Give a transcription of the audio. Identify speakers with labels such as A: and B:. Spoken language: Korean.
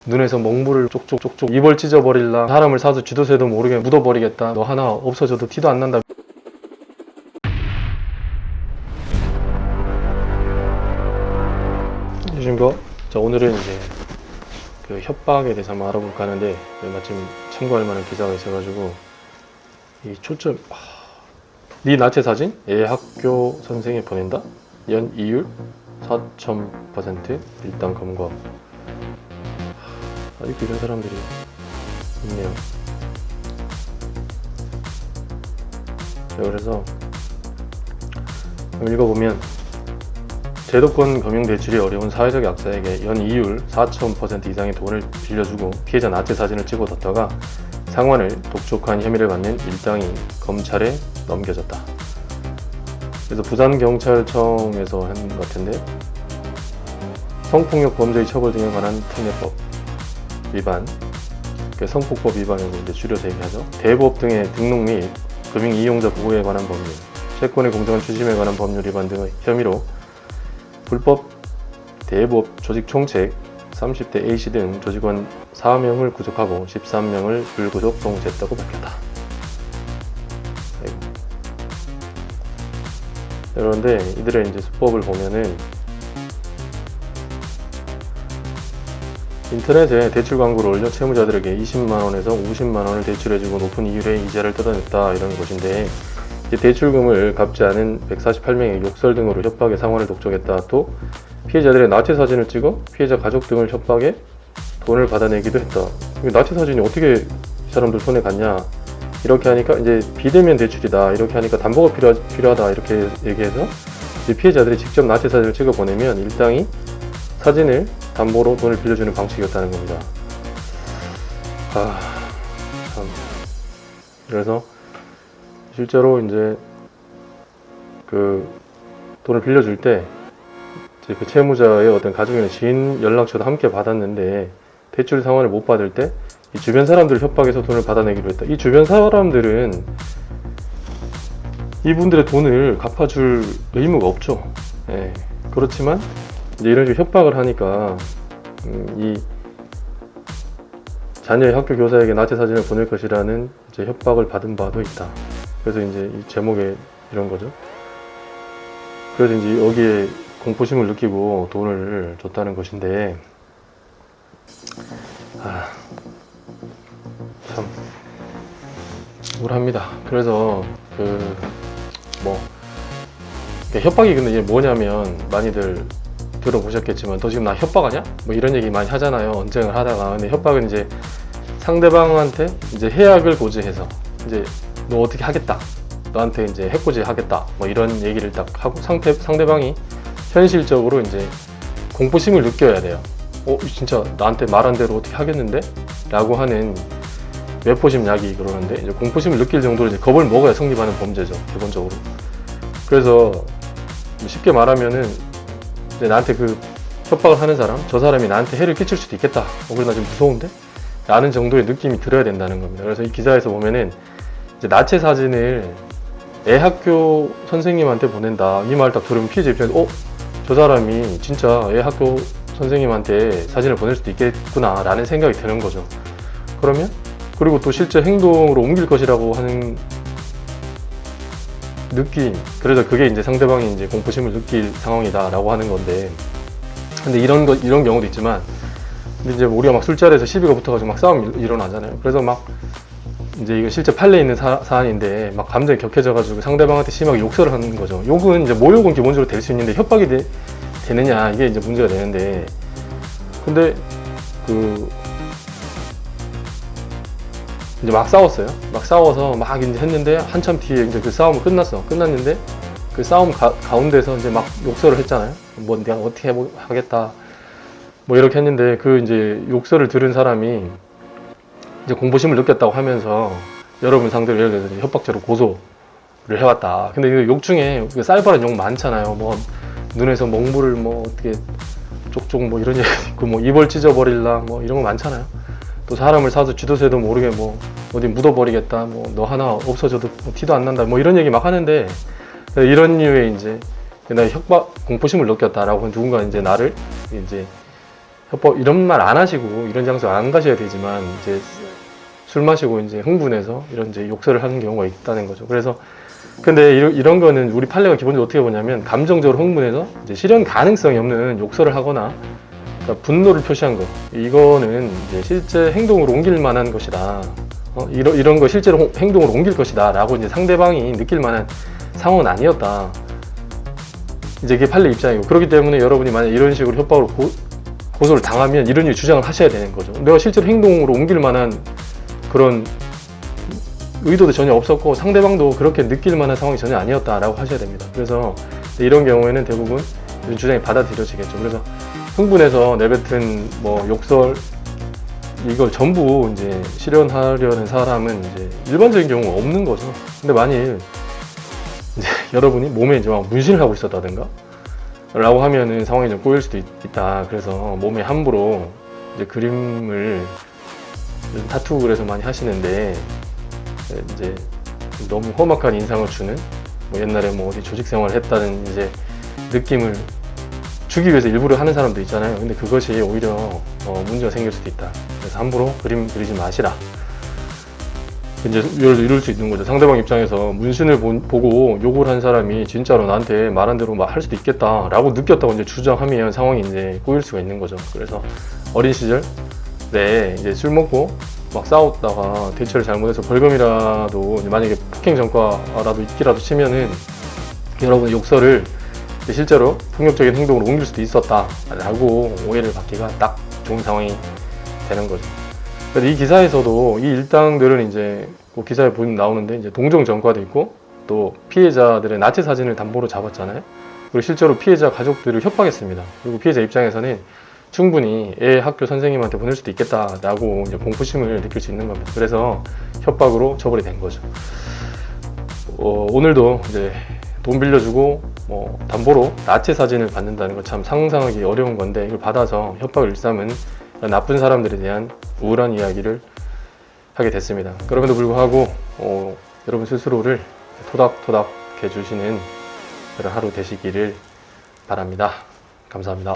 A: 눈에서 먹물을 쪽쪽쪽쪽 입을 찢어버릴라, 사람을 사서 쥐도새도 모르게 묻어버리겠다, 너 하나 없어져도 티도 안 난다. 안녕하십니까. 자, 오늘은 이제 그 협박에 대해서 한번 알아볼까 하는데, 마침 참고할 만한 기사가 있어가지고 이 초점, 네 나체 사진 애 학교 선생이 보낸다, 연 이율 4,000% 일단 검거. 아직도 이런 사람들이 있네요. 자, 그래서 읽어보면, 제도권 금융 대출이 어려운 사회적 약자에게 연 이율 4,000% 이상의 돈을 빌려주고 피해자 나체 사진을 찍어뒀다가 상환을 독촉한 혐의를 받는 일당이 검찰에 넘겨졌다. 그래서 부산경찰청에서 한 것 같은데, 성폭력 범죄의 처벌 등에 관한 특례법 위반, 성폭법 위반을 이제 줄여서 얘기하죠. 대부업 등의 등록 및 금융 이용자 보호에 관한 법률, 채권의 공정한 추심에 관한 법률 위반 등의 혐의로 불법 대부업 조직 총책 30대 A씨 등 조직원 4명을 구속하고 13명을 불구속 동의했다고 밝혔다. 그런데 이들의 이제 수법을 보면은, 인터넷에 대출 광고를 올려 채무자들에게 20만원에서 50만원을 대출해주고 높은 이율의 이자를 뜯어냈다, 이런 것인데, 대출금을 갚지 않은 148명의 욕설 등으로 협박에 상환을 독촉했다. 또 피해자들의 나체 사진을 찍어 피해자 가족 등을 협박해 돈을 받아내기도 했다. 나체 사진이 어떻게 이 사람들 손에 갔냐, 이렇게 하니까 이제 비대면 대출이다, 이렇게 하니까 담보가 필요하다, 이렇게 얘기해서 이제 피해자들이 직접 나체 사진을 찍어 보내면 일당이 사진을 담보로 돈을 빌려주는 방식이었다는 겁니다. 참. 그래서 실제로 이제 그 돈을 빌려줄 때 이제 그 채무자의 어떤 가족이나 지인 연락처도 함께 받았는데, 대출 상환을 못 받을 때 이 주변 사람들을 협박해서 돈을 받아내기로 했다. 이 주변 사람들은 이분들의 돈을 갚아줄 의무가 없죠. 예. 그렇지만 이제 이런 식으로 협박을 하니까 이 자녀의 학교 교사에게 나체 사진을 보낼 것이라는 이제 협박을 받은 바도 있다. 그래서 이제 이 제목에 이런 거죠. 그래서 이제 여기에 공포심을 느끼고 돈을 줬다는 것인데, 참 우울합니다. 그래서 협박이 근데 이게 뭐냐면, 많이들 들어보셨겠지만, 너 지금 나 협박하냐? 뭐 이런 얘기 많이 하잖아요, 언쟁을 하다가. 근데 협박은 이제 상대방한테 이제 해악을 고지해서 이제 너 어떻게 하겠다, 너한테 이제 해코지 하겠다, 뭐 이런 얘기를 딱 하고 상대방이 현실적으로 이제 공포심을 느껴야 돼요. 진짜 나한테 말한 대로 어떻게 하겠는데? 라고 하는 외포심 야기 그러는데, 이제 공포심을 느낄 정도로 이제 겁을 먹어야 성립하는 범죄죠, 기본적으로. 그래서 쉽게 말하면은 이제 나한테 그 협박을 하는 사람, 저 사람이 나한테 해를 끼칠 수도 있겠다, 그래서 나 지금 무서운데? 라는 정도의 느낌이 들어야 된다는 겁니다. 그래서 이 기사에서 보면은 이제 나체 사진을 애 학교 선생님한테 보낸다, 이 말 딱 들으면 피해자 입장에서 저 사람이 진짜 애 학교 선생님한테 사진을 보낼 수도 있겠구나 라는 생각이 드는 거죠. 그러면 그리고 또 실제 행동으로 옮길 것이라고 하는 느낌, 그래서 그게 이제 상대방이 이제 공포심을 느낄 상황이다 라고 하는 건데, 근데 이런 경우도 있지만, 근데 이제 우리가 막 술자리에서 시비가 붙어가지고 막 싸움이 일어나잖아요. 그래서 막 이제 이거 실제 판례에 있는 사안인데 막 감정이 격해져가지고 상대방한테 심하게 욕설을 하는 거죠. 욕은 이제 모욕은 기본적으로 될 수 있는데 협박이 되느냐, 이게 이제 문제가 되는데, 근데 이제 막 싸웠어요. 막 싸워서 막 이제 했는데 한참 뒤에 이제 그 싸움은 끝났는데 그 싸움 가운데서 이제 막 욕설을 했잖아요. 뭐 내가 어떻게 하겠다, 뭐 이렇게 했는데, 그 이제 욕설을 들은 사람이 이제 공포심을 느꼈다고 하면서 여러분 상대로 예를 들어서 협박죄로 고소를 해왔다. 근데 그 욕 중에 쌀바른 욕 많잖아요. 뭐 눈에서 먹물을 뭐 어떻게 쪽쪽 뭐 이런 얘기 있고, 뭐 입을 찢어버릴라, 뭐 이런 거 많잖아요. 또 사람을 사서 쥐도새도 모르게 뭐 어디 묻어버리겠다, 뭐 너 하나 없어져도 티도 안 난다, 뭐 이런 얘기 막 하는데, 이런 류의 이제 나 협박 공포심을 느꼈다라고 누군가 이제 나를 이제 협박 이런 말 안 하시고 이런 장소 안 가셔야 되지만 이제 술 마시고 이제 흥분해서 이런 이제 욕설을 하는 경우가 있다는 거죠. 그래서 근데 이런 거는 우리 판례가 기본적으로 어떻게 보냐면 감정적으로 흥분해서 이제 실현 가능성이 없는 욕설을 하거나 그러니까 분노를 표시한 거 이거는 이제 실제 행동으로 옮길 만한 것이다. 이런 거 실제로 행동으로 옮길 것이다 라고 이제 상대방이 느낄 만한 상황은 아니었다. 이제 이게 판례 입장이고 그렇기 때문에 여러분이 만약 이런 식으로 협박으로 고소를 당하면 이런 류의 주장을 하셔야 되는 거죠. 내가 실제로 행동으로 옮길 만한 그런 의도도 전혀 없었고 상대방도 그렇게 느낄 만한 상황이 전혀 아니었다라고 하셔야 됩니다. 그래서 이런 경우에는 대부분 이런 주장이 받아들여지겠죠. 그래서 흥분해서 내뱉은 뭐 욕설 이걸 전부 이제 실현하려는 사람은 이제 일반적인 경우가 없는 거죠. 근데 만일 이제 여러분이 몸에 이제 막 문신을 하고 있었다든가 라고 하면은 상황이 좀 꼬일 수도 있다. 그래서 몸에 함부로 이제 그림을 타투 그래서 많이 하시는데 이제 너무 험악한 인상을 주는 뭐 옛날에 뭐 어디 조직 생활을 했다는 이제 느낌을 주기 위해서 일부러 하는 사람도 있잖아요. 근데 그것이 오히려 문제가 생길 수도 있다. 그래서 함부로 그림 그리지 마시라. 이제 이럴 수 있는 거죠. 상대방 입장에서 문신을 보고 욕을 한 사람이 진짜로 나한테 말한 대로 할 수도 있겠다라고 느꼈다고 이제 주장하면 상황이 이제 꼬일 수가 있는 거죠. 그래서 어린 시절에 이제 술 먹고 막 싸웠다가 대처를 잘못해서 벌금이라도 만약에 폭행 전과라도 있기라도 치면은 여러분의 욕설을 실제로 폭력적인 행동으로 옮길 수도 있었다라고 오해를 받기가 딱 좋은 상황이 되는 거죠. 그래서 이 기사에서도 이 일당들은 이제 그 기사에 보면 나오는데 이제 동종 전과도 있고 또 피해자들의 나체 사진을 담보로 잡았잖아요. 그리고 실제로 피해자 가족들을 협박했습니다. 그리고 피해자 입장에서는 충분히 애 학교 선생님한테 보낼 수도 있겠다라고 이제 공포심을 느낄 수 있는 겁니다. 그래서 협박으로 처벌이 된 거죠. 오늘도 이제 돈 빌려주고 담보로 나체 사진을 받는다는 걸 참 상상하기 어려운 건데 이걸 받아서 협박을 일삼은 나쁜 사람들에 대한 우울한 이야기를 하게 됐습니다. 그럼에도 불구하고 여러분 스스로를 토닥토닥 해주시는 그런 하루 되시기를 바랍니다. 감사합니다.